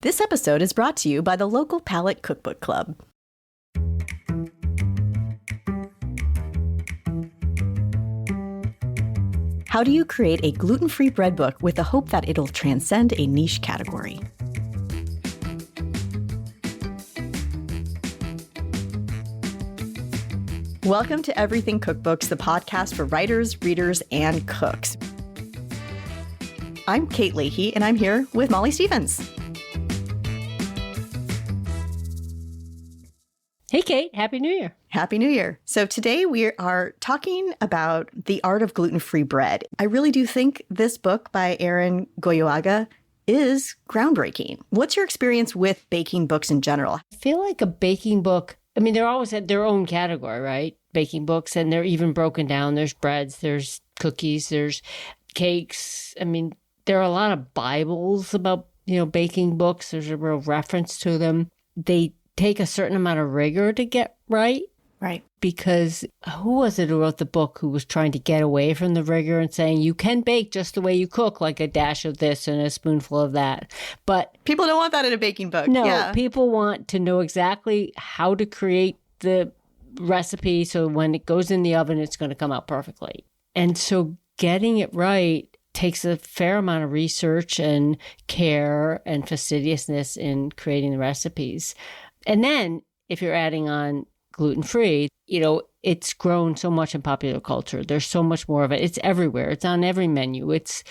This episode is brought to you by the local Palette Cookbook Club. How do you create a gluten-free bread book with the hope that it'll transcend a niche category? Welcome to Everything Cookbooks, the podcast for writers, readers, and cooks. I'm Kate Leahy, and I'm here with Molly Stevens. Hey, Kate. Happy New Year. Happy New Year. So today we are talking about the art of gluten-free bread. I really do think this book by Aran Goyoaga is groundbreaking. What's your experience with baking books in general? I feel like a baking book, they're always at their own category, right? Baking books, and they're even broken down. There's breads, there's cookies, there's cakes. There are a lot of Bibles about, baking books. There's a real reference to them. They take a certain amount of rigor to get right. Right. Because who was it who wrote the book who was trying to get away from the rigor and saying you can bake just the way you cook, like a dash of this and a spoonful of that. But people don't want that in a baking book. No, People want to know exactly how to create the recipe so when it goes in the oven, it's going to come out perfectly. And so getting it right takes a fair amount of research and care and fastidiousness in creating the recipes. And then if you're adding on gluten-free, it's grown so much in popular culture. There's so much more of it. It's everywhere. It's on every menu. It's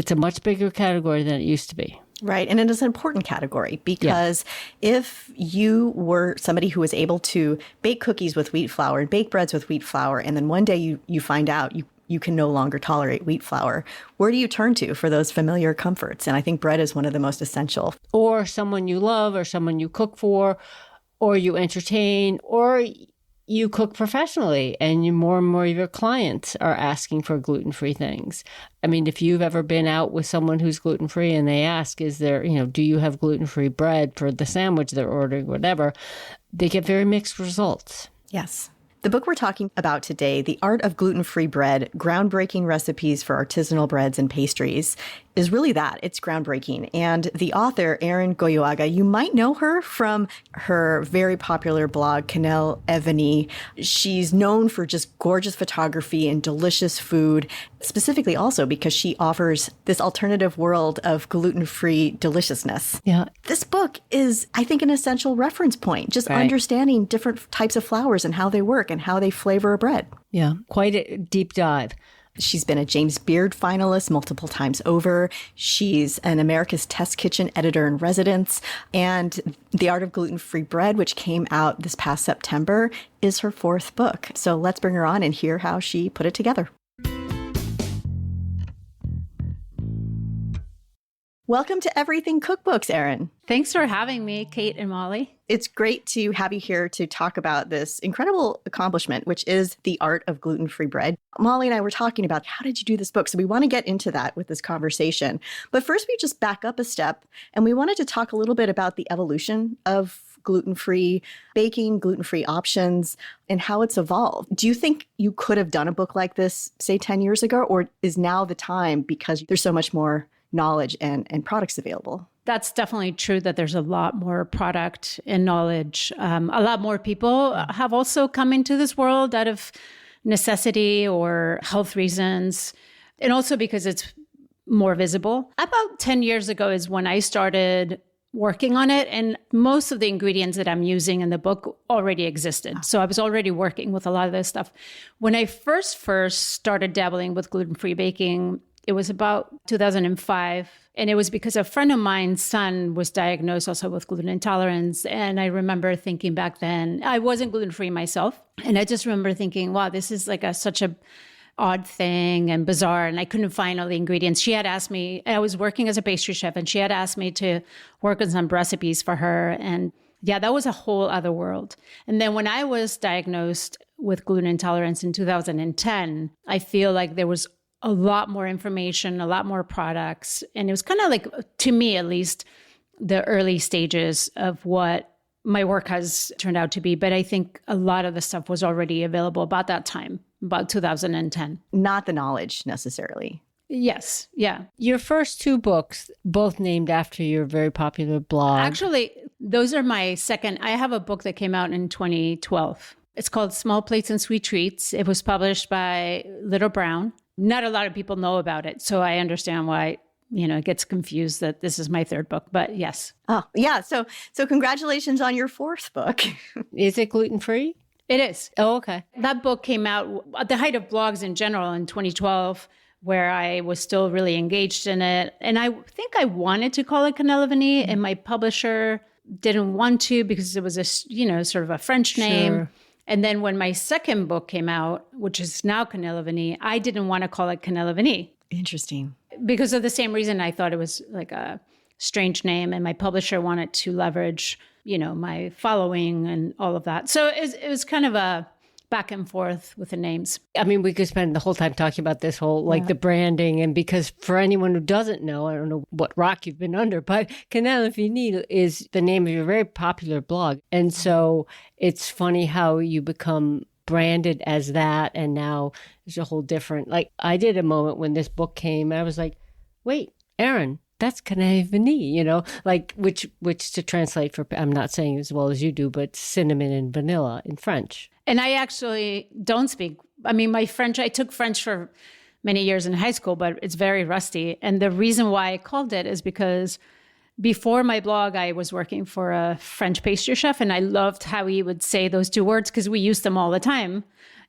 a much bigger category than it used to be. Right. And it is an important category because if you were somebody who was able to bake cookies with wheat flour and bake breads with wheat flour, and then one day you find out you can no longer tolerate wheat flour, where do you turn to for those familiar comforts? And I think bread is one of the most essential. Or someone you love, or someone you cook for, or you entertain, or you cook professionally, and more and more of your clients are asking for gluten-free things. If you've ever been out with someone who's gluten-free and they ask, do you have gluten-free bread for the sandwich they're ordering, whatever, they get very mixed results. Yes. The book we're talking about today, The Art of Gluten-Free Bread, Groundbreaking Recipes for Artisanal Breads and Pastries, is really that. It's groundbreaking. And the author, Aran Goyoaga, you might know her from her very popular blog, Cannelle, Vanille. She's known for just gorgeous photography and delicious food, specifically also because she offers this alternative world of gluten-free deliciousness. Yeah. This book is, I think, an essential reference point, just understanding different types of flours and how they work and how they flavor a bread. Yeah, quite a deep dive. She's been a James Beard finalist multiple times over. She's an America's Test Kitchen editor-in-residence. And The Art of Gluten-Free Bread, which came out this past September, is her fourth book. So let's bring her on and hear how she put it together. Welcome to Everything Cookbooks, Aran. Thanks for having me, Kate and Molly. It's great to have you here to talk about this incredible accomplishment, which is the art of gluten-free bread. Molly and I were talking about how did you do this book? So we want to get into that with this conversation. But first, we just back up a step and we wanted to talk a little bit about the evolution of gluten-free baking, gluten-free options, and how it's evolved. Do you think you could have done a book like this, say, 10 years ago, or is now the time because there's so much more knowledge and products available? That's definitely true that there's a lot more product and knowledge. A lot more people have also come into this world out of necessity or health reasons, and also because it's more visible. About 10 years ago is when I started working on it, and most of the ingredients that I'm using in the book already existed. So I was already working with a lot of this stuff. When I first started dabbling with gluten-free baking, it was about 2005. And it was because a friend of mine's son was diagnosed also with gluten intolerance. And I remember thinking back then, I wasn't gluten-free myself. And I just remember thinking, wow, this is like such a odd thing and bizarre. And I couldn't find all the ingredients. She had asked me, I was working as a pastry chef, and she had asked me to work on some recipes for her. And yeah, that was a whole other world. And then when I was diagnosed with gluten intolerance in 2010, I feel like there was a lot more information, a lot more products. And it was kind of like, to me at least, the early stages of what my work has turned out to be. But I think a lot of the stuff was already available about that time, about 2010. Not the knowledge necessarily. Yes. Yeah. Your first two books, both named after your very popular blog. Actually, those are my second. I have a book that came out in 2012. It's called Small Plates and Sweet Treats. It was published by Little Brown. Not a lot of people know about it, so I understand why, it gets confused that this is my third book, but yes. Oh, yeah. So congratulations on your fourth book. Is it gluten-free? It is. Oh, okay. That book came out at the height of blogs in general in 2012, where I was still really engaged in it. And I think I wanted to call it Cannelle, and my publisher didn't want to because it was a, sort of a French name. Sure. And then when my second book came out, which is now Cannelle, I didn't want to call it Cannelle. Interesting. Because of the same reason. I thought it was like a strange name, and my publisher wanted to leverage, my following and all of that. So it was kind of a back and forth with the names. I mean, we could spend the whole time talking about this whole, the branding. And because for anyone who doesn't know, I don't know what rock you've been under, but Cannelle is the name of your very popular blog. And so it's funny how you become branded as that. And now there's a whole different, I did a moment when this book came, I was like, wait, Aran, that's Cannelle, which to translate for, I'm not saying as well as you do, but cinnamon and vanilla in French. And I actually don't speak. I mean, my French, I took French for many years in high school, but it's very rusty. And the reason why I called it is because before my blog, I was working for a French pastry chef, and I loved how he would say those two words because we use them all the time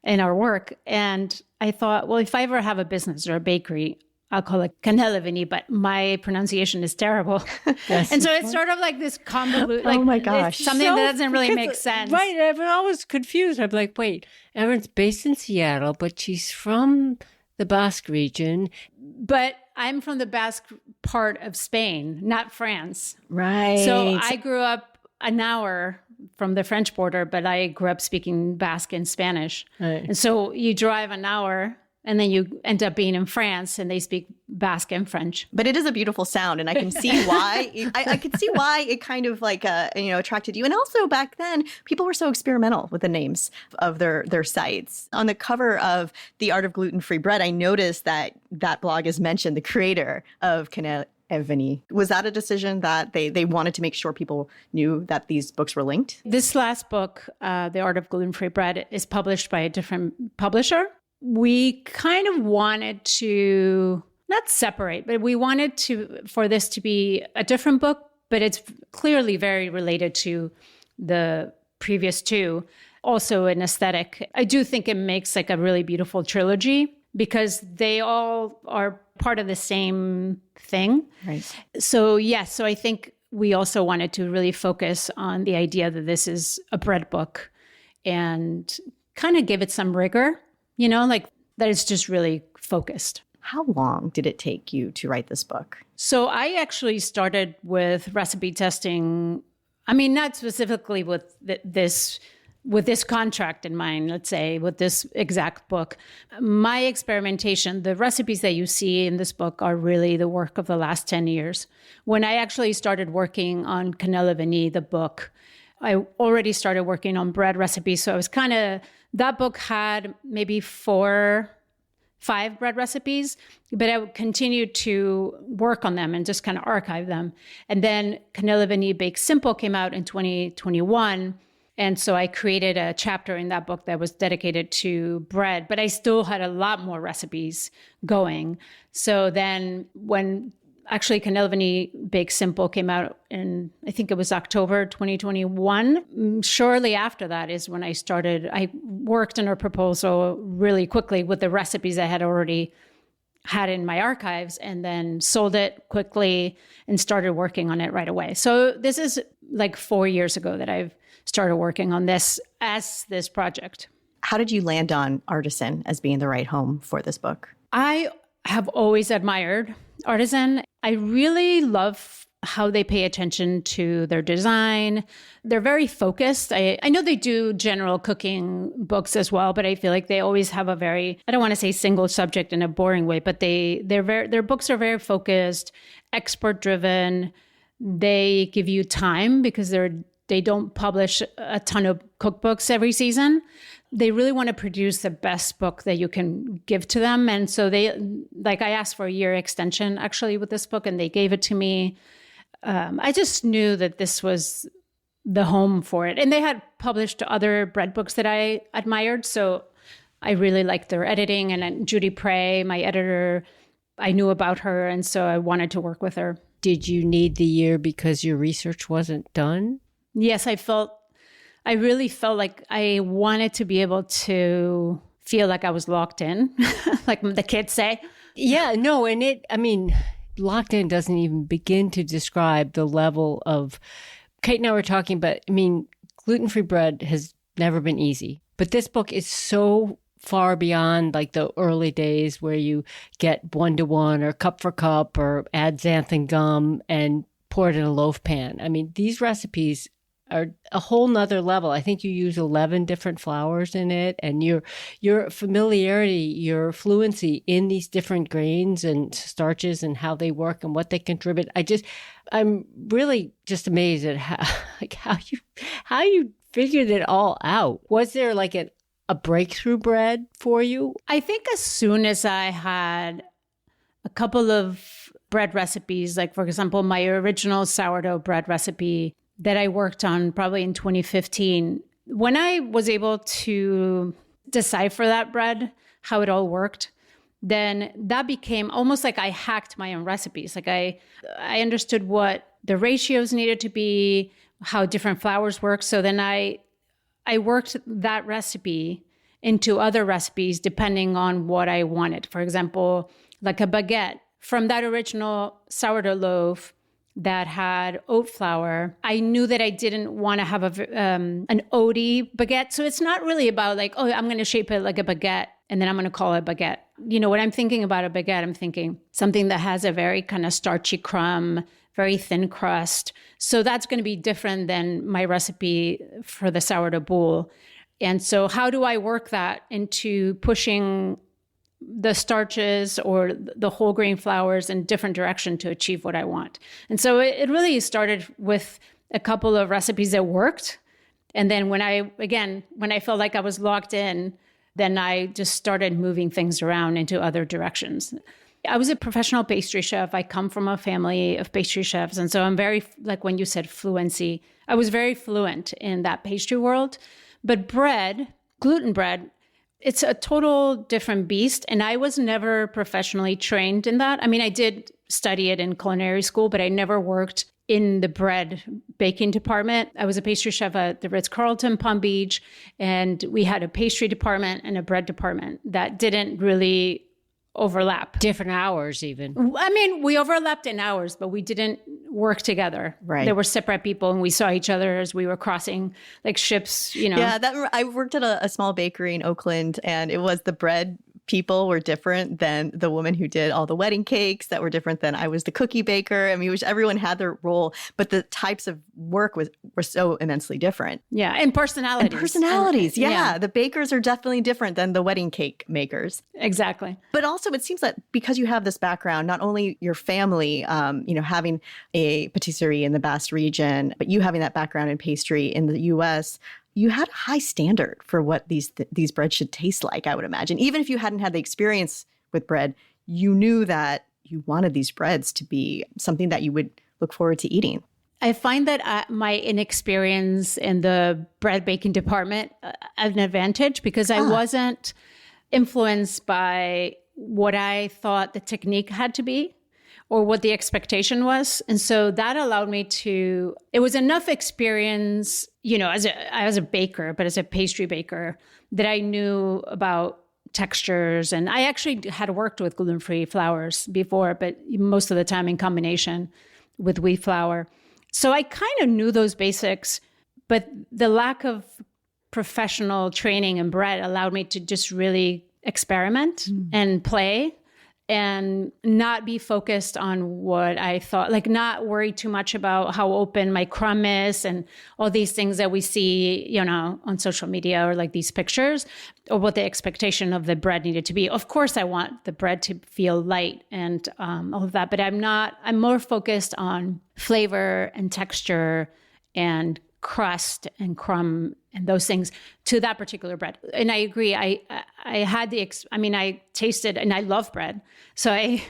in our work. And I thought, well, if I ever have a business or a bakery, I'll call it Cannelle, but my pronunciation is terrible. Yes. And so it's sort of like this convoluted, oh my gosh. Something that doesn't really make sense. Right. I'm always confused. I'm like, wait, Aran's based in Seattle, but she's from the Basque region. But I'm from the Basque part of Spain, not France. Right. So I grew up an hour from the French border, but I grew up speaking Basque and Spanish. Right. And so you drive an hour and then you end up being in France and they speak Basque and French. But it is a beautiful sound, and I can see why. I could see why it kind of attracted you. And also back then, people were so experimental with the names of their sites. On the cover of The Art of Gluten-Free Bread, I noticed that blog has mentioned the creator of Cannelle. Was that a decision that they wanted to make sure people knew that these books were linked? This last book, The Art of Gluten-Free Bread, is published by a different publisher. We kind of wanted to not separate, but we wanted for this to be a different book, but it's clearly very related to the previous two. Also an aesthetic. I do think it makes a really beautiful trilogy because they all are part of the same thing. Right. So so I think we also wanted to really focus on the idea that this is a bread book and kind of give it some rigor. That it's just really focused. How long did it take you to write this book? So I actually started with recipe testing. I mean, not specifically with this contract in mind, let's say, with this exact book. My experimentation, the recipes that you see in this book are really the work of the last 10 years. When I actually started working on Cannelle, the book, I already started working on bread recipes. So I was that book had maybe 4-5 bread recipes, but I would continue to work on them and just kind of archive them. And then Cannelle Bake Simple came out in 2021. And so I created a chapter in that book that was dedicated to bread, but I still had a lot more recipes going. So then when actually Cannelle Bake Simple came out in, I think it was October 2021. Shortly after that is when I worked on a proposal really quickly with the recipes I had already had in my archives and then sold it quickly and started working on it right away. So this is 4 years ago that I've started working on this as this project. How did you land on Artisan as being the right home for this book? I have always admired Artisan. I really love how they pay attention to their design. They're very focused. I know they do general cooking books as well, but I feel like they always have a very, I don't want to say single subject in a boring way, but their books are very focused, expert driven. They give you time because they don't publish a ton of cookbooks every season. they really want to produce the best book that you can give to them. And so I asked for a year extension actually with this book, and they gave it to me. I just knew that this was the home for it. And they had published other bread books that I admired. So I really liked their editing. And Judy Prey, my editor, I knew about her. And so I wanted to work with her. Did you need the year because your research wasn't done? Yes, I really felt like I wanted to be able to feel like I was locked in, like the kids say. Yeah, no. And locked in doesn't even begin to describe the level of, Kate and I were talking about, gluten-free bread has never been easy. But this book is so far beyond like the early days where you get 1-to-1 or cup for cup or add xanthan gum and pour it in a loaf pan. These recipes are a whole nother level. I think you use 11 different flours in it, and your familiarity, your fluency in these different grains and starches and how they work and what they contribute. I'm really just amazed at how you figured it all out. Was there like a breakthrough bread for you? I think as soon as I had a couple of bread recipes, like for example, my original sourdough bread recipe that I worked on probably in 2015, when I was able to decipher that bread, how it all worked, then that became almost like I hacked my own recipes. Like I understood what the ratios needed to be, how different flours work. So then I worked that recipe into other recipes depending on what I wanted. For example, like a baguette from that original sourdough loaf that had oat flour, I knew that I didn't want to have an oaty baguette. So it's not really about like, oh, I'm going to shape it like a baguette and then I'm going to call it baguette. When I'm thinking about a baguette, I'm thinking something that has a very kind of starchy crumb, very thin crust. So that's going to be different than my recipe for the sourdough boule. And so how do I work that into pushing the starches or the whole grain flours in different direction to achieve what I want? And so it really started with a couple of recipes that worked. And then when I felt like I was locked in, then I just started moving things around into other directions. I was a professional pastry chef. I come from a family of pastry chefs. And so I'm very, like when you said fluency, I was very fluent in that pastry world. But bread, gluten bread, it's a total different beast. And I was never professionally trained in that. I did study it in culinary school, but I never worked in the bread baking department. I was a pastry chef at the Ritz-Carlton Palm Beach, and we had a pastry department and a bread department that didn't really overlap. Different hours even. We overlapped in hours, but we didn't work together. Right. They were separate people, and we saw each other as we were crossing like ships, Yeah, I worked at a small bakery in Oakland, and it was the bread people were different than the woman who did all the wedding cakes that were different than I was the cookie baker. Everyone had their role, but the types of work were so immensely different. Yeah, and personalities. Yeah. The bakers are definitely different than the wedding cake makers. Exactly. But also it seems that because you have this background, not only your family, having a patisserie in the Basque region, but you having that background in pastry in the U.S., you had a high standard for what these breads should taste like, I would imagine. Even if you hadn't had the experience with bread, you knew that you wanted these breads to be something that you would look forward to eating. I find that my inexperience in the bread baking department an advantage because I wasn't influenced by what I thought the technique had to be or what the expectation was. And so that allowed me it was enough experience, as a baker, but as a pastry baker, that I knew about textures. And I actually had worked with gluten-free flours before, but most of the time in combination with wheat flour. So I kind of knew those basics, but the lack of professional training in bread allowed me to just really experiment and play and not be focused on what I thought, like not worry too much about how open my crumb is and all these things that we see, on social media or like these pictures or what the expectation of the bread needed to be. Of course, I want the bread to feel light and all of that, but I'm more focused on flavor and texture and crust and crumb and those things to that particular bread. And I agree. I had I tasted, and I love bread. So I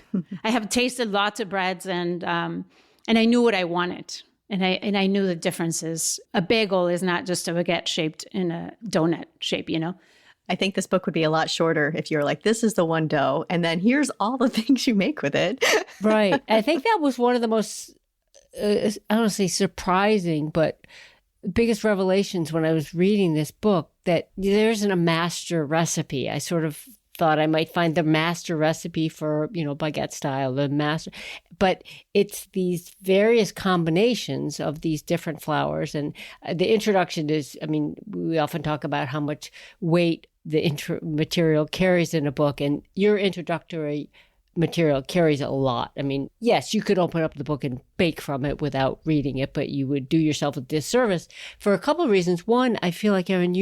have tasted lots of breads, and I knew what I wanted. And I knew the differences. A bagel is not just a baguette shaped in a donut shape, you know? I think this book would be a lot shorter if you're like, this is the one dough, and then here's all the things you make with it. Right. I think that was one of the most, I don't want to say surprising, but biggest revelations when I was reading this book, that there isn't a master recipe. I sort of thought I might find the master recipe for, baguette style, the master, but it's these various combinations of these different flours. And the introduction is, we often talk about how much weight the material carries in a book, and your introductory material carries a lot. Yes, you could open up the book and bake from it without reading it, but you would do yourself a disservice for a couple of reasons. One, I feel like, Aran,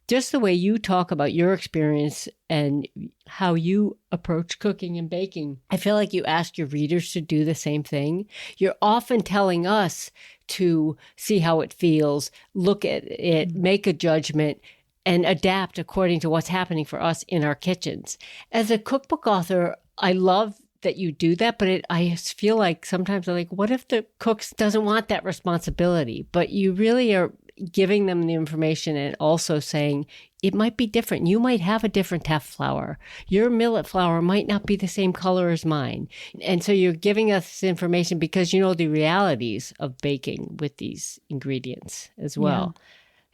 just the way you talk about your experience and how you approach cooking and baking, I feel like you ask your readers to do the same thing. You're often telling us to see how it feels, look at it, make a judgment, and adapt according to what's happening for us in our kitchens. As a cookbook author, I love that you do that, but I feel like sometimes I'm like, what if the cook doesn't want that responsibility? But you really are giving them the information and also saying it might be different. You might have a different teff flour. Your millet flour might not be the same color as mine. And so you're giving us this information because you know the realities of baking with these ingredients as well. Yeah.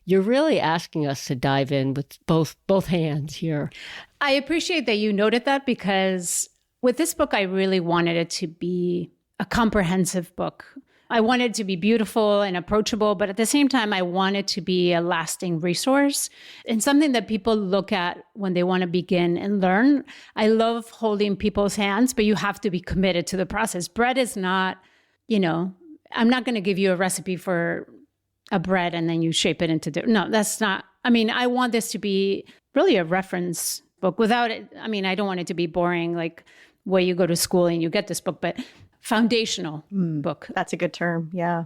You're really asking us to dive in with both hands here. I appreciate that you noted that, because with this book, I really wanted it to be a comprehensive book. I wanted it to be beautiful and approachable, but at the same time, I wanted to be a lasting resource and something that people look at when they want to begin and learn. I love holding people's hands, but you have to be committed to the process. Bread is not, I'm not going to give you a recipe for a bread and then you shape it into no, that's not. I want this to be really a reference book. Without it, I don't want it to be boring, like where you go to school and you get this book, but foundational book. That's a good term. Yeah.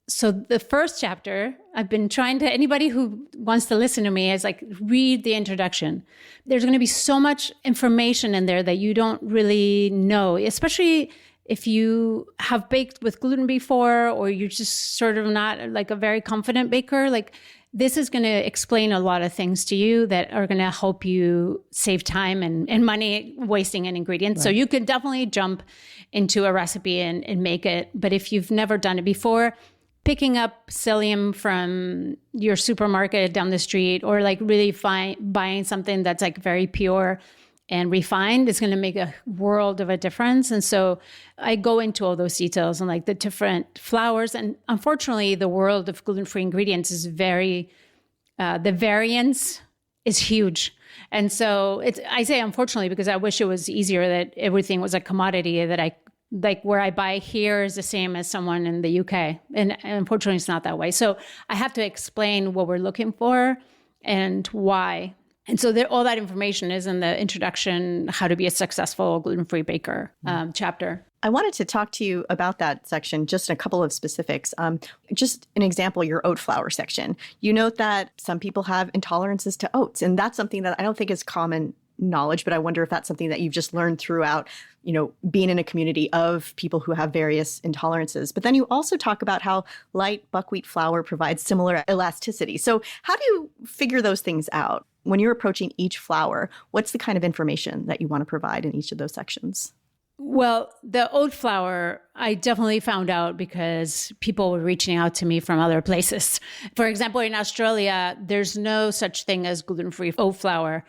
So the first chapter, I've been trying to, anybody who wants to listen to me is like, read the introduction. There's going to be so much information in there that you don't really know, especially if you have baked with gluten before, or you're just sort of not like a very confident baker. Like, this is going to explain a lot of things to you that are going to help you save time and money wasting an ingredient. Right. So you could definitely jump into a recipe and make it. But if you've never done it before, picking up psyllium from your supermarket down the street, or like really buying something that's like very pure and refined, is going to make a world of a difference. And so I go into all those details and like the different flours. And unfortunately, the world of gluten-free ingredients is the variance is huge. And so I say unfortunately, because I wish it was easier, that everything was a commodity, that like where I buy here is the same as someone in the UK. And unfortunately, it's not that way. So I have to explain what we're looking for and why. And so all that information is in the introduction, how to be a successful gluten-free baker chapter. I wanted to talk to you about that section, just a couple of specifics. Just an example, your oat flour section. You note that some people have intolerances to oats, and that's something that I don't think is common knowledge, but I wonder if that's something that you've just learned throughout, being in a community of people who have various intolerances. But then you also talk about how light buckwheat flour provides similar elasticity. So how do you figure those things out? When you're approaching each flour, what's the kind of information that you want to provide in each of those sections? Well, the oat flour, I definitely found out because people were reaching out to me from other places. For example, in Australia, there's no such thing as gluten-free oat flour.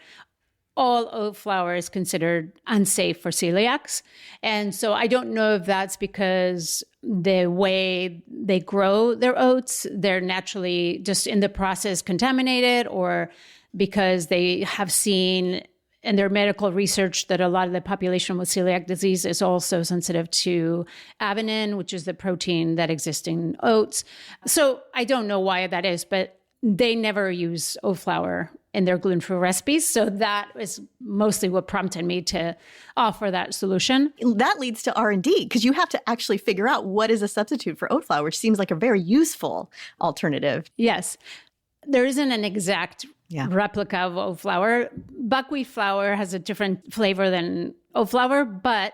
All oat flour is considered unsafe for celiacs. And so I don't know if that's because the way they grow their oats, they're naturally just in the process contaminated, or because they have seen in their medical research that a lot of the population with celiac disease is also sensitive to avenin, which is the protein that exists in oats. So I don't know why that is, but they never use oat flour in their gluten-free recipes. So that is mostly what prompted me to offer that solution. That leads to R&D, because you have to actually figure out what is a substitute for oat flour, which seems like a very useful alternative. Yes. There isn't an exact replica of oat flour. Buckwheat flour has a different flavor than oat flour, but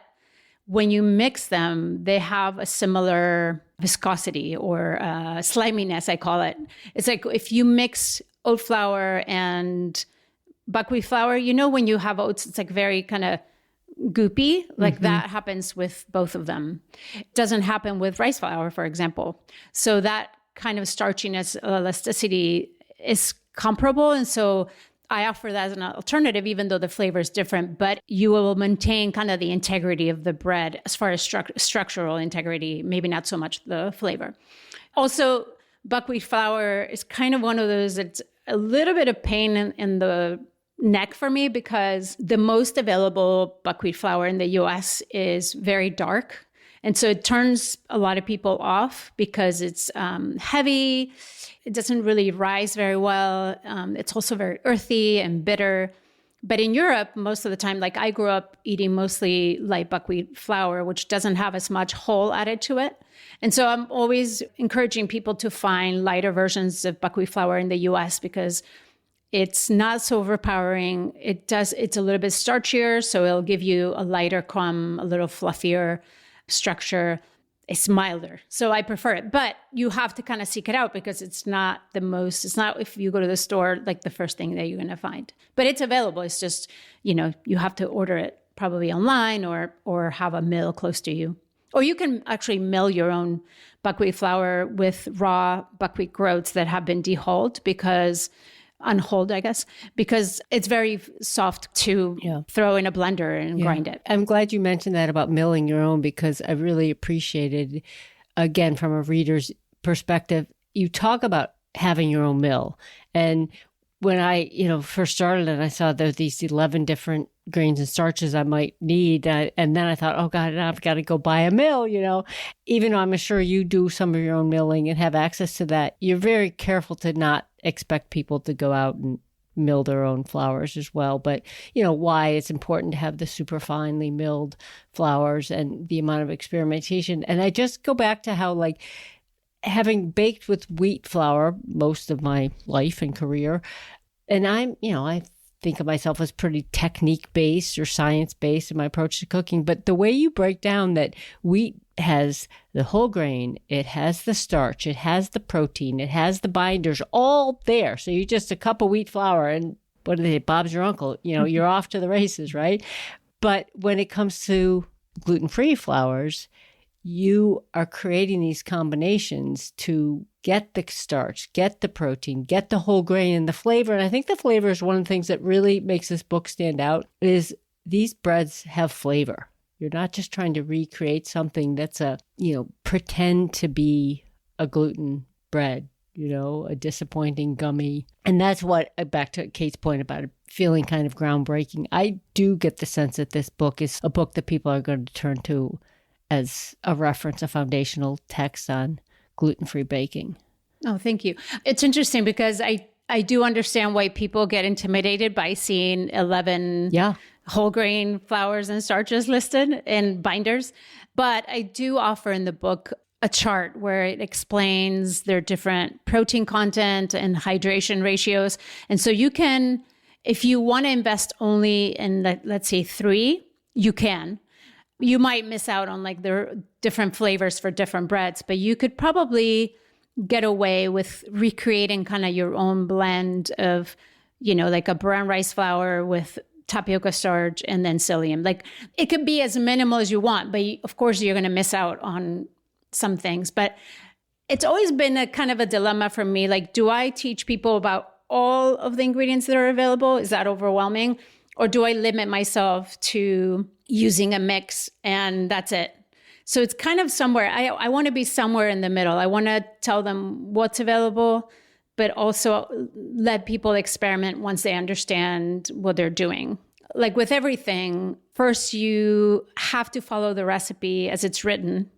when you mix them, they have a similar viscosity or sliminess, I call it. It's like if you mix oat flour and buckwheat flour, you know, when you have oats, it's like very kind of goopy, like that happens with both of them. It doesn't happen with rice flour, for example. So that kind of starchiness, elasticity is comparable. And so I offer that as an alternative, even though the flavor is different, but you will maintain kind of the integrity of the bread as far as structural integrity, maybe not so much the flavor. Also, buckwheat flour is kind of one of those, it's a little bit of pain in the neck for me because the most available buckwheat flour in the US is very dark. And so it turns a lot of people off because it's heavy. It doesn't really rise very well. It's also very earthy and bitter. But in Europe, most of the time, like I grew up eating mostly light buckwheat flour, which doesn't have as much whole added to it. And so I'm always encouraging people to find lighter versions of buckwheat flour in the US because it's not so overpowering. It's a little bit starchier, so it'll give you a lighter crumb, a little fluffier structure. It's milder. So I prefer it. But you have to kind of seek it out because it's not if you go to the store, like the first thing that you're going to find. But it's available. It's just, you have to order it probably online or have a mill close to you. Or you can actually mill your own buckwheat flour with raw buckwheat groats that have been dehulled because it's very soft to throw in a blender and grind it. I'm glad you mentioned that about milling your own because I really appreciated, again, from a reader's perspective, you talk about having your own mill. And when I, first started and I saw there these 11 different grains and starches I might need, and then I thought, oh God, I've got to go buy a mill, Even though I'm sure you do some of your own milling and have access to that, you're very careful to not expect people to go out and mill their own flours as well. But, why it's important to have the super finely milled flours and the amount of experimentation. And I just go back to how, like, having baked with wheat flour most of my life and career, and I think of myself as pretty technique-based or science-based in my approach to cooking. But the way you break down that wheat has the whole grain, it has the starch, it has the protein, it has the binders, all there. So you just a cup of wheat flour and what do they say? Bob's your uncle. You're off to the races, right? But when it comes to gluten-free flours, you are creating these combinations to get the starch, get the protein, get the whole grain and the flavor. And I think the flavor is one of the things that really makes this book stand out is these breads have flavor. You're not just trying to recreate something that's pretend to be a gluten bread, a disappointing gummy. And that's what, back to Kate's point about it feeling kind of groundbreaking. I do get the sense that this book is a book that people are going to turn to as a reference, a foundational text on gluten-free baking. Oh, thank you. It's interesting because I do understand why people get intimidated by seeing 11 whole grain flours and starches listed in binders. But I do offer in the book a chart where it explains their different protein content and hydration ratios. And so you can, if you want to invest only in, let's say 3, you can. You might miss out on like the different flavors for different breads, but you could probably get away with recreating kind of your own blend of, like a brown rice flour with tapioca starch and then psyllium. Like it could be as minimal as you want, but of course you're going to miss out on some things. But it's always been a kind of a dilemma for me. Like, do I teach people about all of the ingredients that are available? Is that overwhelming? Or do I limit myself to using a mix and that's it? So it's kind of somewhere, I want to be somewhere in the middle. I want to tell them what's available, but also let people experiment once they understand what they're doing. Like with everything, first you have to follow the recipe as it's written.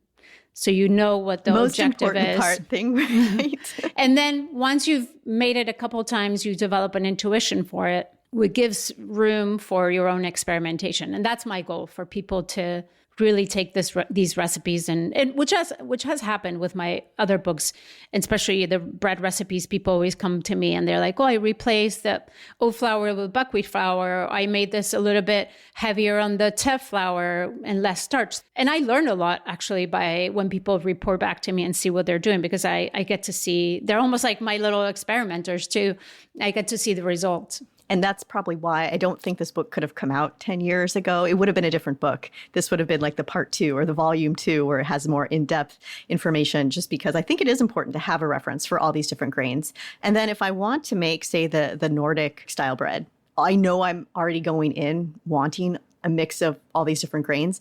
So you know what the most objective important is. part thing, right? And then once you've made it a couple times, you develop an intuition for it, which gives room for your own experimentation. And that's my goal, for people to really take these recipes and which has happened with my other books, especially the bread recipes. People always come to me and they're like, oh, I replaced the oat flour with buckwheat flour. I made this a little bit heavier on the teff flour and less starch. And I learn a lot actually by when people report back to me and see what they're doing, because I get to see, they're almost like my little experimenters too. I get to see the results. And that's probably why I don't think this book could have come out 10 years ago. It would have been a different book. This would have been like the part 2 or the volume 2, where it has more in-depth information, just because I think it is important to have a reference for all these different grains. And then if I want to make, say, the Nordic style bread, I know I'm already going in wanting a mix of all these different grains.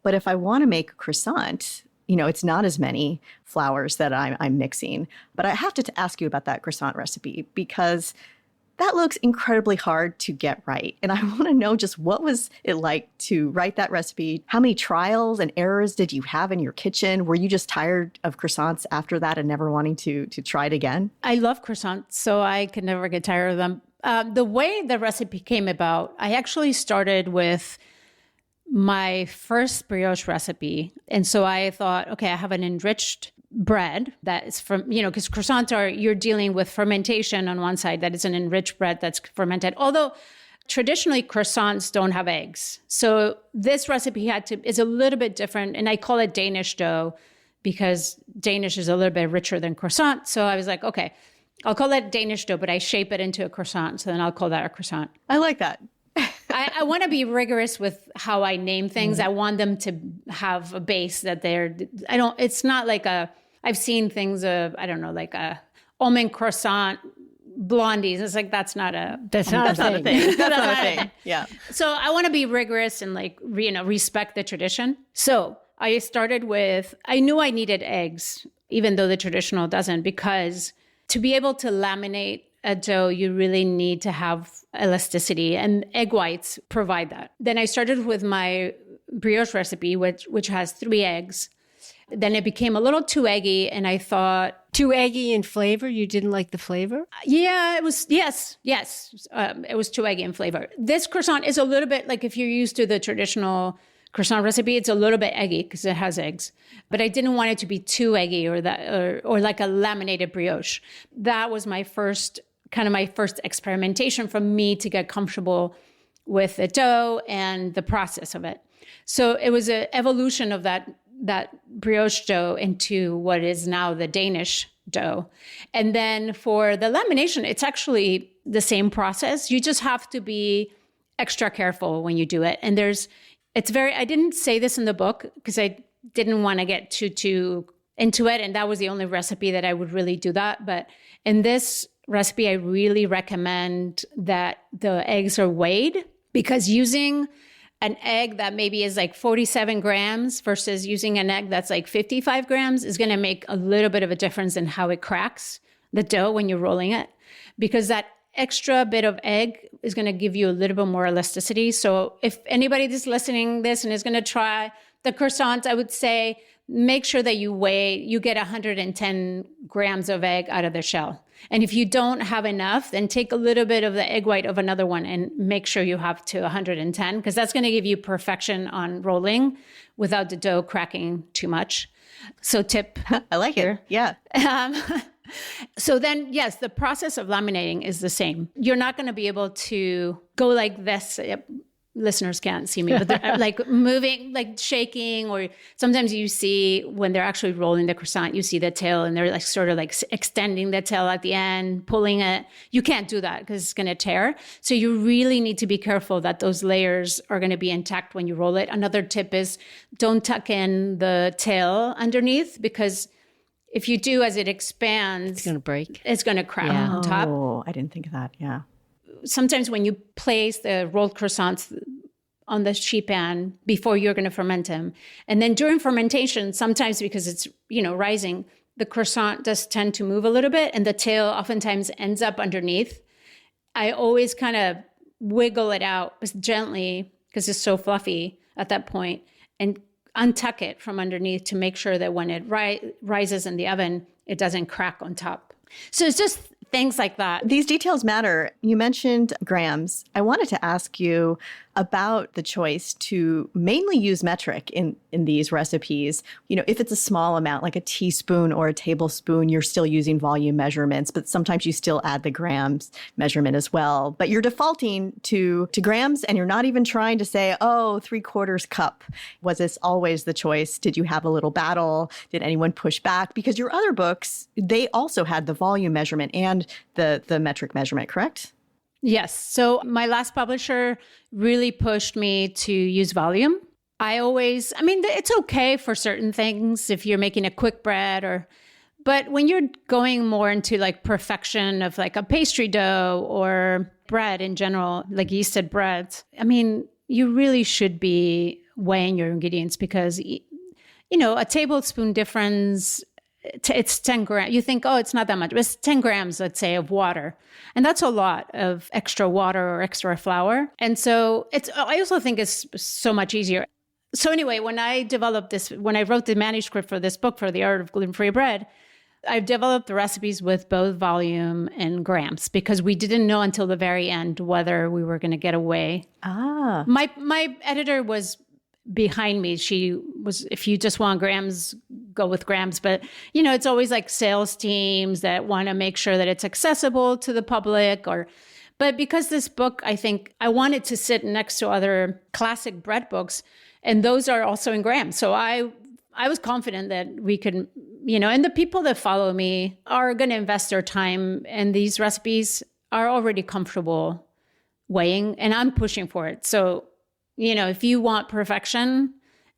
But if I want to make a croissant, it's not as many flours that I'm mixing. But I have to ask you about that croissant recipe, because that looks incredibly hard to get right. And I want to know, just what was it like to write that recipe? How many trials and errors did you have in your kitchen? Were you just tired of croissants after that and never wanting to try it again? I love croissants, so I could never get tired of them. The way the recipe came about, I actually started with my first brioche recipe. And so I thought, okay, I have an enriched bread that is from, because croissants you're dealing with fermentation on one side, that is an enriched bread that's fermented. Although traditionally croissants don't have eggs. So this recipe is a little bit different. And I call it Danish dough because Danish is a little bit richer than croissant. So I was like, okay, I'll call it Danish dough, but I shape it into a croissant. So then I'll call that a croissant. I like that. I want to be rigorous with how I name things. I want them to have a base that it's not like I've seen things like a almond croissant blondies. It's like, that's not a thing. That's not a thing. Yeah. So I want to be rigorous and respect the tradition. So I started with, I knew I needed eggs, even though the traditional doesn't, because to be able to laminate a dough, you really need to have elasticity, and egg whites provide that. Then I started with my brioche recipe, which has 3 eggs. Then it became a little too eggy, and I thought... Too eggy in flavor? You didn't like the flavor? Yeah, it was, yes. It was too eggy in flavor. This croissant is a little bit like, if you're used to the traditional croissant recipe, it's a little bit eggy because it has eggs. But I didn't want it to be too eggy or like a laminated brioche. That was my first experimentation for me to get comfortable with the dough and the process of it. So it was an evolution of that brioche dough into what is now the Danish dough. And then for the lamination, it's actually the same process. You just have to be extra careful when you do it. And I didn't say this in the book because I didn't want to get too into it. And that was the only recipe that I would really do that. But in this recipe, I really recommend that the eggs are weighed, because using an egg that maybe is like 47 grams versus using an egg that's like 55 grams is going to make a little bit of a difference in how it cracks the dough when you're rolling it, because that extra bit of egg is going to give you a little bit more elasticity. So if anybody is listening this and is going to try the croissants, I would say make sure that you get 110 grams of egg out of the shell. And if you don't have enough, then take a little bit of the egg white of another one and make sure you have to 110, because that's going to give you perfection on rolling without the dough cracking too much. So tip I like here. it. Yeah. So then, yes, the process of laminating is the same. You're not going to be able to go like this. Listeners can't see me, but they're like moving, like shaking, or sometimes you see when they're actually rolling the croissant, you see the tail and they're like sort of like extending the tail at the end, pulling it. You can't do that because it's going to tear. So you really need to be careful that those layers are going to be intact when you roll it. Another tip is don't tuck in the tail underneath, because if you do, as it expands, it's going to break. It's going to crack on top. Oh, I didn't think of that. Yeah. Sometimes when you place the rolled croissants on the sheet pan before you're going to ferment them, and then during fermentation, sometimes because it's, rising, the croissant does tend to move a little bit and the tail oftentimes ends up underneath. I always kind of wiggle it out gently because it's so fluffy at that point, and untuck it from underneath to make sure that when it rises in the oven, it doesn't crack on top. So it's just things like that. These details matter. You mentioned grams. I wanted to ask you about the choice to mainly use metric in these recipes. You know, if it's a small amount, like a teaspoon or a tablespoon, you're still using volume measurements, but sometimes you still add the grams measurement as well. But you're defaulting to grams, and you're not even trying to say, oh, 3/4 cup. Was this always the choice? Did you have a little battle? Did anyone push back? Because your other books, they also had the volume measurement and the metric measurement, correct? Yes. So my last publisher really pushed me to use volume. It's okay for certain things if you're making a quick bread but when you're going more into like perfection of like a pastry dough or bread in general, like yeasted breads, you really should be weighing your ingredients because, a tablespoon difference, it's 10 grams. You think, oh, it's not that much, but it's 10 grams, let's say, of water. And that's a lot of extra water or extra flour. And so I also think it's so much easier. So anyway, when I wrote the manuscript for this book, for The Art of Gluten-Free Bread, I've developed the recipes with both volume and grams because we didn't know until the very end whether we were going to get away. My editor was behind me. She was, if you just want grams, go with grams. But, it's always like sales teams that want to make sure that it's accessible to the public but because this book, I think I wanted to sit next to other classic bread books, and those are also in grams. So I was confident that we could, and the people that follow me are going to invest their time, and these recipes are already comfortable weighing, and I'm pushing for it. So, if you want perfection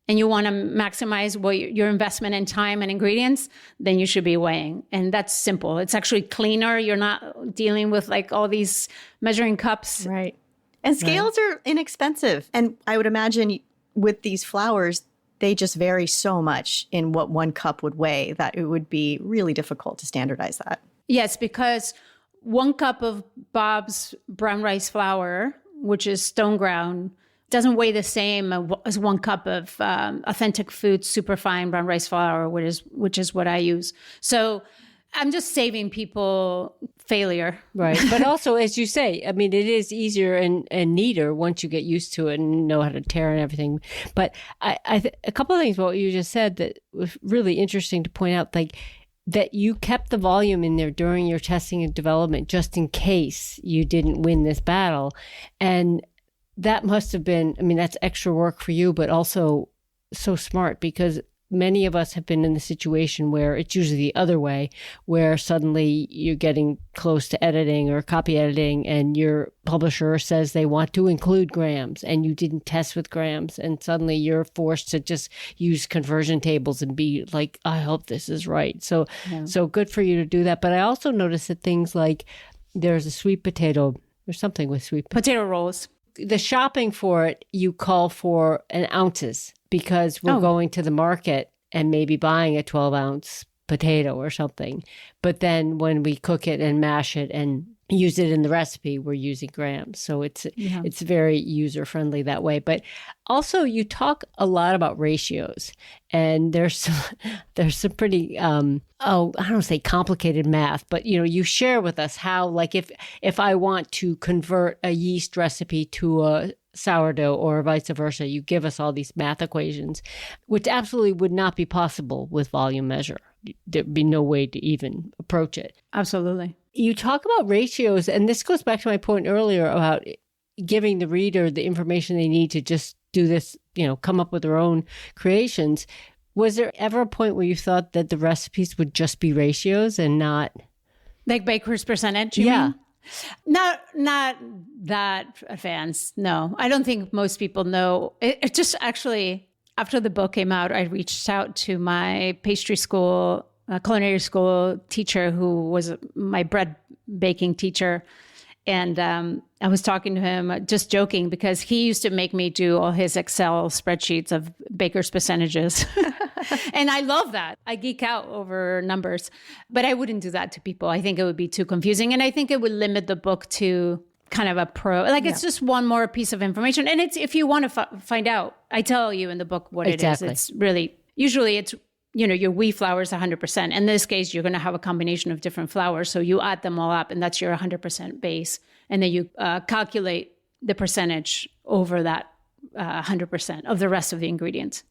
and you want to maximize your investment in time and ingredients, then you should be weighing. And that's simple. It's actually cleaner. You're not dealing with like all these measuring cups. Right. And scales are inexpensive. And I would imagine with these flours, they just vary so much in what 1 cup would weigh that it would be really difficult to standardize that. Yes, because 1 cup of Bob's brown rice flour, which is stone ground, doesn't weigh the same as 1 cup of authentic food superfine brown rice flour, which is what I use. So I'm just saving people failure. Right. But also, as you say, it is easier and neater once you get used to it and know how to tear and everything. But a couple of things about what you just said that was really interesting to point out, like that you kept the volume in there during your testing and development just in case you didn't win this battle. And that must have been, that's extra work for you, but also so smart because many of us have been in the situation where it's usually the other way, where suddenly you're getting close to editing or copy editing and your publisher says they want to include grams and you didn't test with grams. And suddenly you're forced to just use conversion tables and be like, I hope this is right. So good for you to do that. But I also noticed that things like there's a sweet potato or something with sweet potato rolls. The shopping for it, you call for an ounces because we're going to the market and maybe buying a 12-ounce potato or something. But then when we cook it and mash it and use it in the recipe, we're using grams. So it's very user-friendly that way. But also you talk a lot about ratios, and there's some pretty, I don't want to say complicated math, but you share with us how, like if I want to convert a yeast recipe to a sourdough or vice versa, you give us all these math equations, which absolutely would not be possible with volume measure. There'd be no way to even approach it. Absolutely. You talk about ratios, and this goes back to my point earlier about giving the reader the information they need to just do this, come up with their own creations. Was there ever a point where you thought that the recipes would just be ratios and not... Like baker's percentage, you mean? Not that advanced, no. I don't think most people know. It just actually, after the book came out, I reached out to my pastry school, culinary school teacher who was my bread baking teacher. And I was talking to him, just joking, because he used to make me do all his Excel spreadsheets of baker's percentages. And I love that. I geek out over numbers. But I wouldn't do that to people. I think it would be too confusing. And I think it would limit the book to kind of a pro. Like it's just one more piece of information. And it's, if you want to find out, I tell you in the book what it is. It's really, usually it's, your wheat flour is 100%. In this case, you're going to have a combination of different flours. So you add them all up and that's your 100% base. And then you calculate the percentage over that 100% of the rest of the ingredients.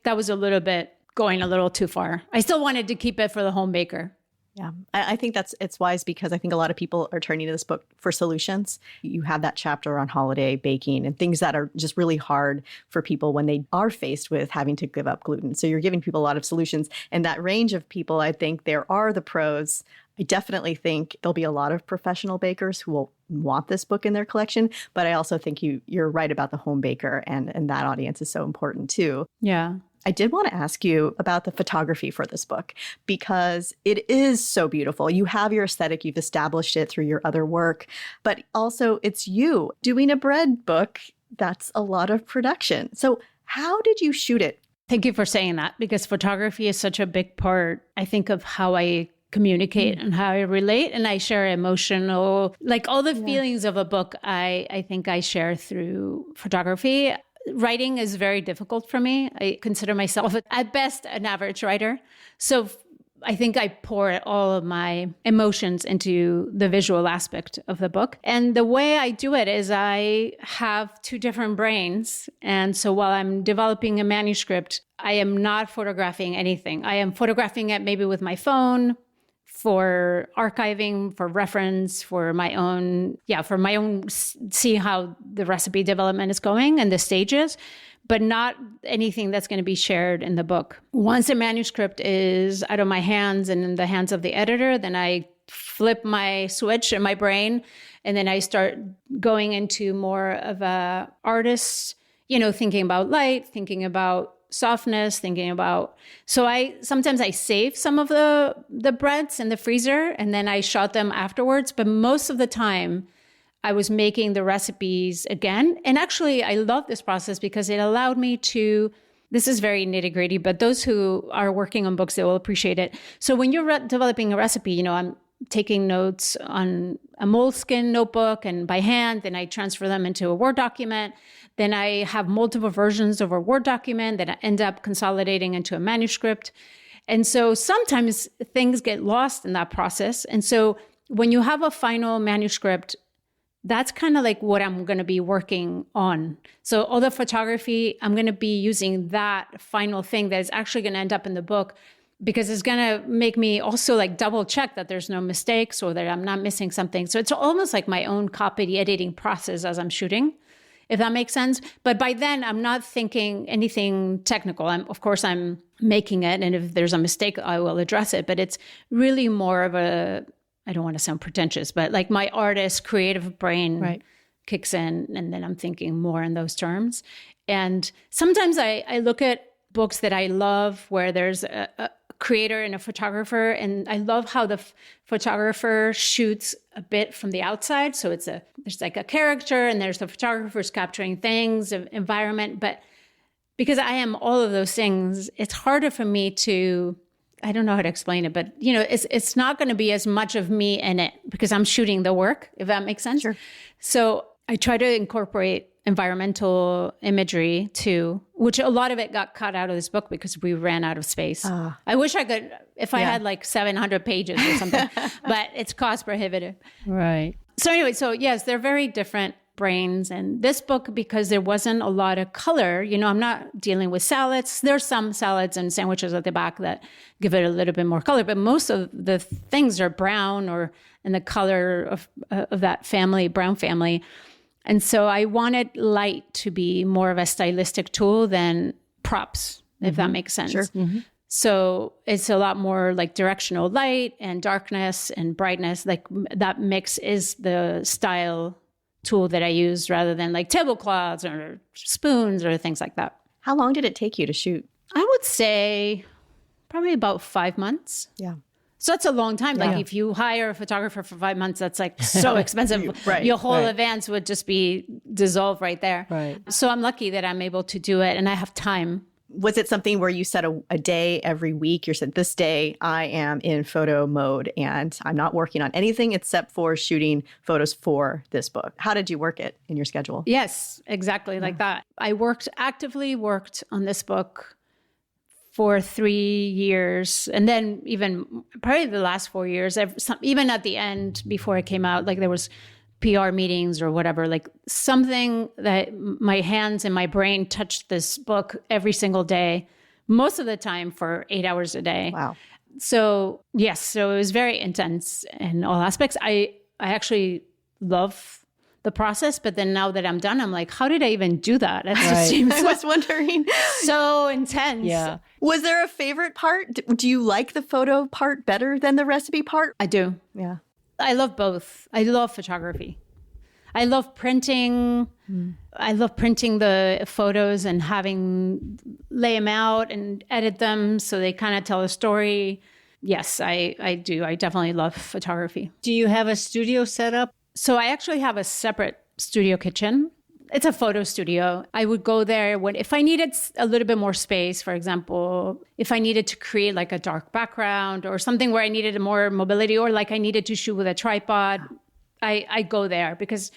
That was a little bit going a little too far. I still wanted to keep it for the home baker. Yeah, I think it's wise because I think a lot of people are turning to this book for solutions. You have that chapter on holiday baking and things that are just really hard for people when they are faced with having to give up gluten. So you're giving people a lot of solutions. And that range of people, I think there are the pros. I definitely think there'll be a lot of professional bakers who will want this book in their collection. But I also think you're right about the home baker and that audience is so important too. Yeah. I did want to ask you about the photography for this book because it is so beautiful. You have your aesthetic, you've established it through your other work, but also it's you doing a bread book. That's a lot of production. So how did you shoot it? Thank you for saying that because photography is such a big part, I think, of how I communicate and how I relate. And I share emotional, like all the feelings of a book, I think I share through photography. Writing is very difficult for me. I consider myself at best an average writer. So I think I pour all of my emotions into the visual aspect of the book. And the way I do it is I have two different brains. And so while I'm developing a manuscript, I am not photographing anything. I am photographing it maybe with my phone, for archiving, for reference, for my own, see how the recipe development is going and the stages, but not anything that's going to be shared in the book. Once the manuscript is out of my hands and in the hands of the editor, then I flip my switch in my brain and then I start going into more of a artist, thinking about light, thinking about softness, thinking about, so sometimes I save some of the breads in the freezer and then I shot them afterwards. But most of the time I was making the recipes again. And actually I love this process because it allowed me to, this is very nitty gritty, but those who are working on books, they will appreciate it. So when you're developing a recipe, I'm taking notes on a moleskin notebook and by hand, then I transfer them into a Word document. Then I have multiple versions of a Word document that I end up consolidating into a manuscript. And so sometimes things get lost in that process. And so when you have a final manuscript, that's kind of like what I'm going to be working on. So all the photography, I'm going to be using that final thing that is actually going to end up in the book because it's going to make me also like double check that there's no mistakes or that I'm not missing something. So it's almost like my own copy editing process as I'm shooting, if that makes sense. But by then I'm not thinking anything technical. Of course I'm making it. And if there's a mistake, I will address it. But it's really more of a, I don't want to sound pretentious, but like my artist, creative brain kicks in. And then I'm thinking more in those terms. And sometimes I look at books that I love where there's a creator and a photographer. And I love how the photographer shoots a bit from the outside. So there's like a character and there's the photographers capturing things, environment. But because I am all of those things, it's harder for me to, I don't know how to explain it, but it's not going to be as much of me in it because I'm shooting the work, if that makes sense. Sure. So I try to incorporate environmental imagery too, which a lot of it got cut out of this book because we ran out of space. I wish I could, if I had like 700 pages or something, but it's cost prohibitive. Right. So anyway, so yes, they're very different brains. And this book, because there wasn't a lot of color, I'm not dealing with salads. There's some salads and sandwiches at the back that give it a little bit more color, but most of the things are brown or in the color of that family, brown family. And so I wanted light to be more of a stylistic tool than props, if that makes sense. Sure. Mm-hmm. So it's a lot more like directional light and darkness and brightness. Like that mix is the style tool that I use rather than like tablecloths or spoons or things like that. How long did it take you to shoot? I would say probably about 5 months. Yeah. So that's a long time. Like if you hire a photographer for 5 months, that's like so expensive. Your whole advance would just be dissolved right there. Right. So I'm lucky that I'm able to do it and I have time Was it something where you set a day every week? You said, this day I am in photo mode and I'm not working on anything except for shooting photos for this book. How did you work it in your schedule? Yes, exactly like that. I actively worked on this book for 3 years. And then even probably the last 4 years, even at the end before it came out, like there was PR meetings or whatever, like something that my hands and my brain touched this book every single day, most of the time for 8 hours a day. Wow. So yes, so it was very intense in all aspects. I actually love the process, but then now that I'm done, I'm like, how did I even do that? It just seems I was wondering. so intense. Yeah. Was there a favorite part? Do you like the photo part better than the recipe part? I do. Yeah. I love both. I love photography. I love printing. I love printing the photos and lay them out and edit them so they kind of tell a story. Yes, I do. I definitely love photography. Do you have a studio set up? So I actually have a separate studio kitchen. It's a photo studio. I would go there if I needed a little bit more space, for example, if I needed to create like a dark background or something where I needed more mobility, or like I needed to shoot with a tripod, I go there because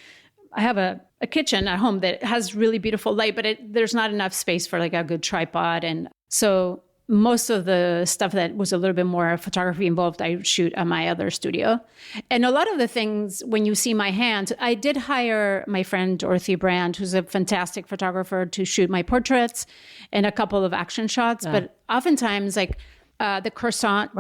I have a kitchen at home that has really beautiful light, but there's not enough space for like a good tripod. And so most of the stuff that was a little bit more photography involved, I shoot at my other studio. And a lot of the things, when you see my hands, I did hire my friend Dorothy Brand, who's a fantastic photographer, to shoot my portraits and a couple of action shots. But oftentimes, like the croissant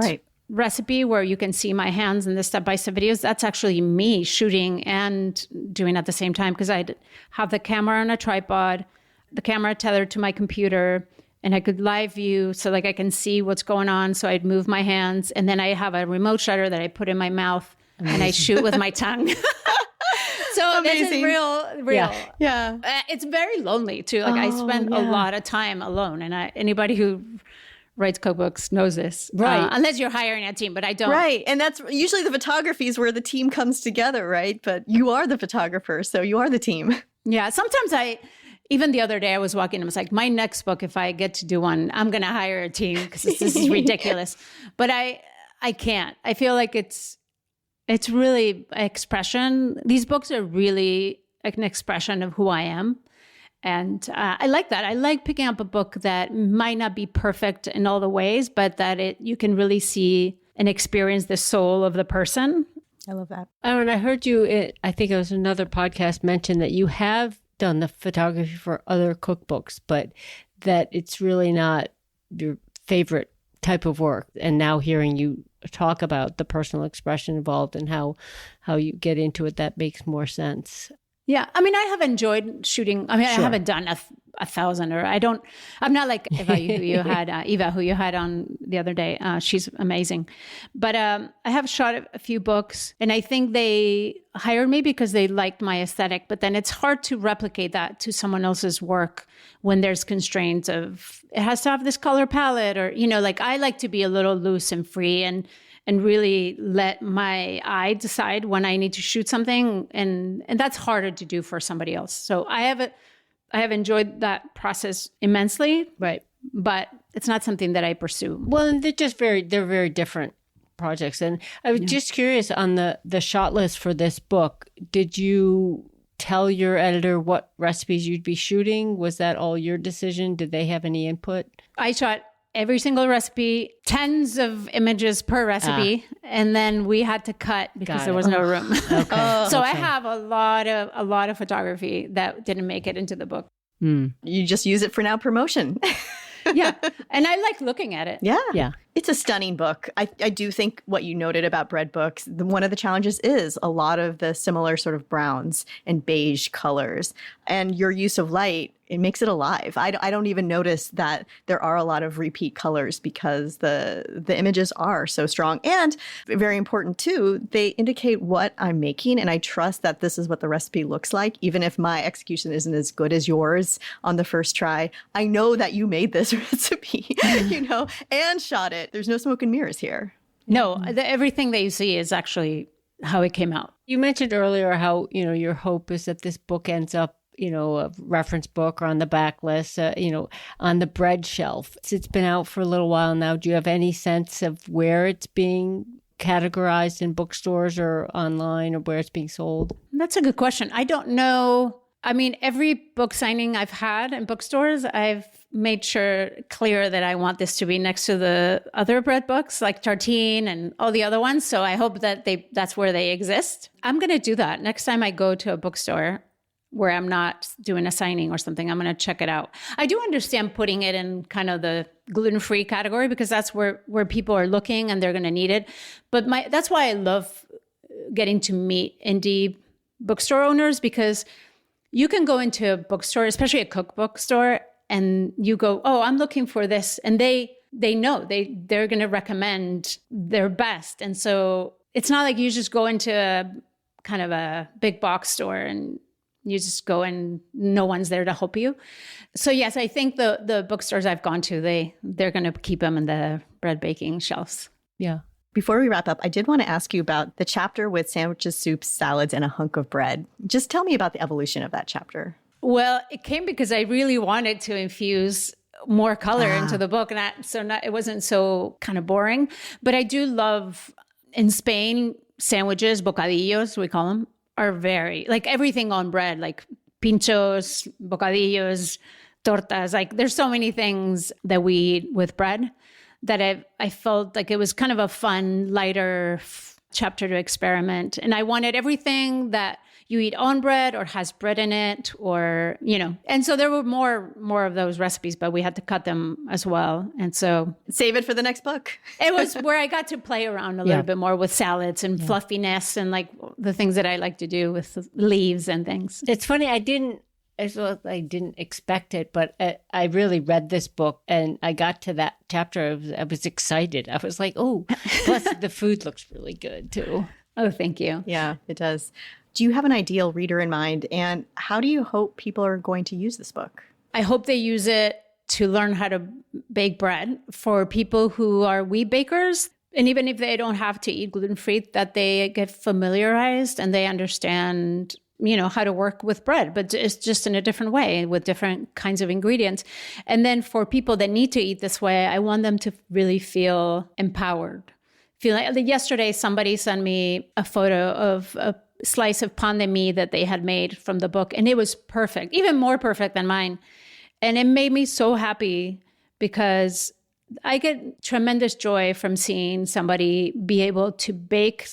recipe where you can see my hands in the step-by-step videos, that's actually me shooting and doing at the same time, because I have the camera on a tripod, the camera tethered to my computer, and I could live view so like I can see what's going on. So I'd move my hands, and then I have a remote shutter that I put in my mouth and I shoot with my tongue. So Amazing. this is real. Yeah. It's very lonely too. Like I spend a lot of time alone, and anybody who writes cookbooks knows this. Right. Unless you're hiring a team, but I don't. Right. And that's usually the photography is where the team comes together, right? But you are the photographer, so you are the team. Yeah. Sometimes even the other day I was walking and I was like, my next book, if I get to do one, I'm going to hire a team because this is ridiculous. But I can't. I feel like it's really expression. These books are really an expression of who I am. And I like that. I like picking up a book that might not be perfect in all the ways, but that you can really see and experience the soul of the person. I love that. Aran, I heard you, I think it was another podcast, mention that you have done the photography for other cookbooks, but that it's really not your favorite type of work. And now hearing you talk about the personal expression involved and how you get into it, that makes more sense. Yeah. I mean, I have enjoyed shooting. I mean, I haven't done a 1,000 I'm not like Eva, who you had on the other day. She's amazing. But I have shot a few books, and I think they hired me because they liked my aesthetic. But then it's hard to replicate that to someone else's work when there's constraints of it has to have this color palette, or, like I like to be a little loose and free and really let my eye decide when I need to shoot something. And that's harder to do for somebody else. So I have enjoyed that process immensely. Right. But it's not something that I pursue. Well, they're very different projects. And I was just curious on the shot list for this book. Did you tell your editor what recipes you'd be shooting? Was that all your decision? Did they have any input? I shot every single recipe, tens of images per recipe, and then we had to cut because there was no room. Okay. So I have a lot of photography that didn't make it into the book. You just use it for now promotion. Yeah. And I like looking at it. Yeah. It's a stunning book. I do think what you noted about bread books, one of the challenges is a lot of the similar sort of browns and beige colors. And your use of light, it makes it alive. I don't even notice that there are a lot of repeat colors because the images are so strong. And very important too, they indicate what I'm making. And I trust that this is what the recipe looks like. Even if my execution isn't as good as yours on the first try, I know that you made this recipe, and shot it. There's no smoke and mirrors here. No, everything that you see is actually how it came out. You mentioned earlier how, your hope is that this book ends up a reference book or on the back list, on the bread shelf. It's been out for a little while now. Do you have any sense of where it's being categorized in bookstores or online, or where it's being sold? That's a good question. I don't know. I mean, every book signing I've had in bookstores, I've made sure clear that I want this to be next to the other bread books like Tartine and all the other ones. So I hope that that's where they exist. I'm going to do that next time I go to a bookstore where I'm not doing a signing or something. I'm going to check it out. I do understand putting it in kind of the gluten-free category because that's where people are looking and they're going to need it. But that's why I love getting to meet indie bookstore owners, because you can go into a bookstore, especially a cookbook store, and you go, oh, I'm looking for this. And they know they're going to recommend their best. And so it's not like you just go into a kind of a big box store and you just go and no one's there to help you. So yes, I think the bookstores I've gone to, they're going to keep them in the bread baking shelves. Yeah. Before we wrap up, I did want to ask you about the chapter with sandwiches, soups, salads, and a hunk of bread. Just tell me about the evolution of that chapter. Well, it came because I really wanted to infuse more color into the book, and it wasn't so kind of boring. But I do love, in Spain, sandwiches, bocadillos, we call them, are very, like everything on bread, like pinchos, bocadillos, tortas. Like there's so many things that we eat with bread that I felt like it was kind of a fun, lighter chapter to experiment. And I wanted everything that you eat on bread or has bread in it, or, and so there were more of those recipes, but we had to cut them as well. And so save it for the next book. It was where I got to play around a little bit more with salads and fluffiness and like the things that I like to do with leaves and things. It's funny. I didn't expect it, but I really read this book and I got to that chapter. I was excited. I was like, oh, plus the food looks really good too. Oh, thank you. Yeah, it does. Do you have an ideal reader in mind? And how do you hope people are going to use this book? I hope they use it to learn how to bake bread for people who are wheat bakers. And even if they don't have to eat gluten-free, that they get familiarized and they understand, how to work with bread, but it's just in a different way with different kinds of ingredients. And then for people that need to eat this way, I want them to really feel empowered. Yesterday, somebody sent me a photo of a slice of pan de mie that they had made from the book, and it was perfect, even more perfect than mine. And it made me so happy because I get tremendous joy from seeing somebody be able to bake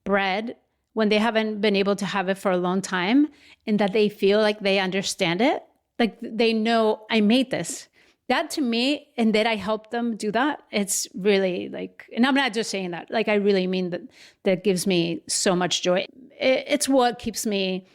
bread when they haven't been able to have it for a long time, and that they feel like they understand it. Like they know I made this. That to me, and that I help them do that, it's really like, and I'm not just saying that, like I really mean that gives me so much joy. It's what keeps me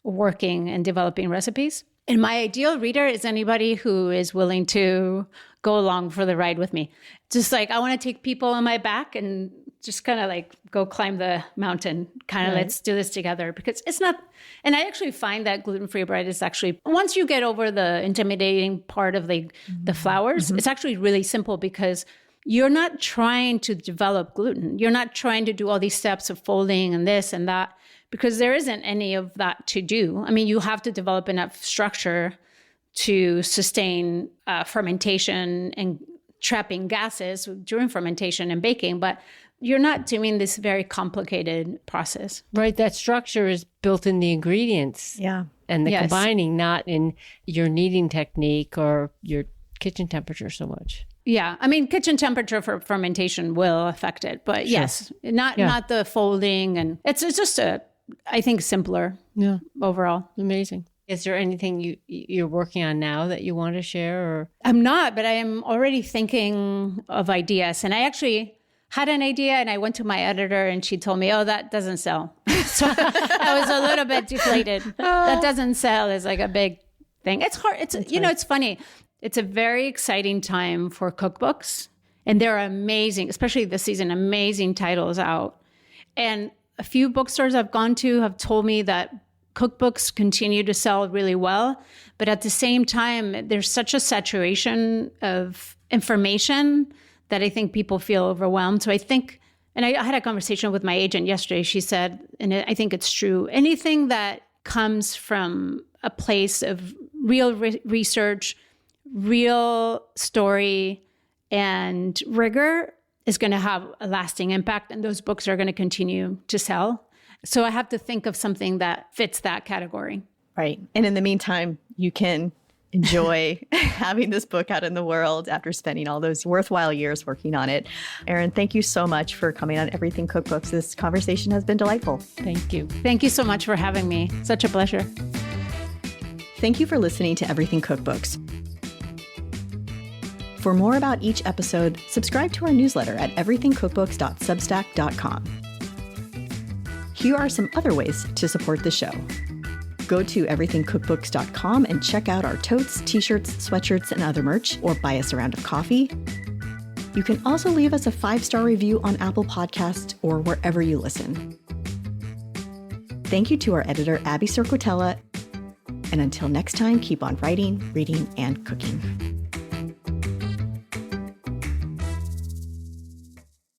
working and developing recipes. And my ideal reader is anybody who is willing to go along for the ride with me. Just like, I want to take people on my back and just kind of like go climb the mountain, kind of let's do this together, because it's not, and I actually find that gluten-free bread is actually, once you get over the intimidating part of the flours, it's actually really simple because you're not trying to develop gluten. You're not trying to do all these steps of folding and this and that, because there isn't any of that to do. I mean, you have to develop enough structure to sustain fermentation and trapping gases during fermentation and baking, but you're not doing this very complicated process. Right. That structure is built in the ingredients. Yeah. And the combining, not in your kneading technique or your kitchen temperature so much. Yeah. I mean, kitchen temperature for fermentation will affect it, but yes, not the folding. And it's just I think simpler overall. Amazing. Is there anything you're working on now that you want to share? Or I'm not, but I am already thinking of ideas. And I actually had an idea and I went to my editor and she told me, oh, that doesn't sell. So I was a little bit deflated. That doesn't sell is like a big thing. It's hard. It's funny. It's a very exciting time for cookbooks. And there are amazing, especially this season, amazing titles out. And a few bookstores I've gone to have told me that cookbooks continue to sell really well. But at the same time, there's such a saturation of information that I think people feel overwhelmed. So I think, and I had a conversation with my agent yesterday. She said, and I think it's true, anything that comes from a place of real research, real story, and rigor is going to have a lasting impact. And those books are going to continue to sell. So I have to think of something that fits that category. Right. And in the meantime, you can enjoy having this book out in the world after spending all those worthwhile years working on it. Aran, thank you so much for coming on Everything Cookbooks. This conversation has been delightful. Thank you. Thank you so much for having me. Such a pleasure. Thank you for listening to Everything Cookbooks. For more about each episode, subscribe to our newsletter at everythingcookbooks.substack.com. Here are some other ways to support the show. Go to everythingcookbooks.com and check out our totes, t-shirts, sweatshirts, and other merch, or buy us a round of coffee. You can also leave us a 5-star review on Apple Podcasts or wherever you listen. Thank you to our editor, Abby Circotella. And until next time, keep on writing, reading, and cooking.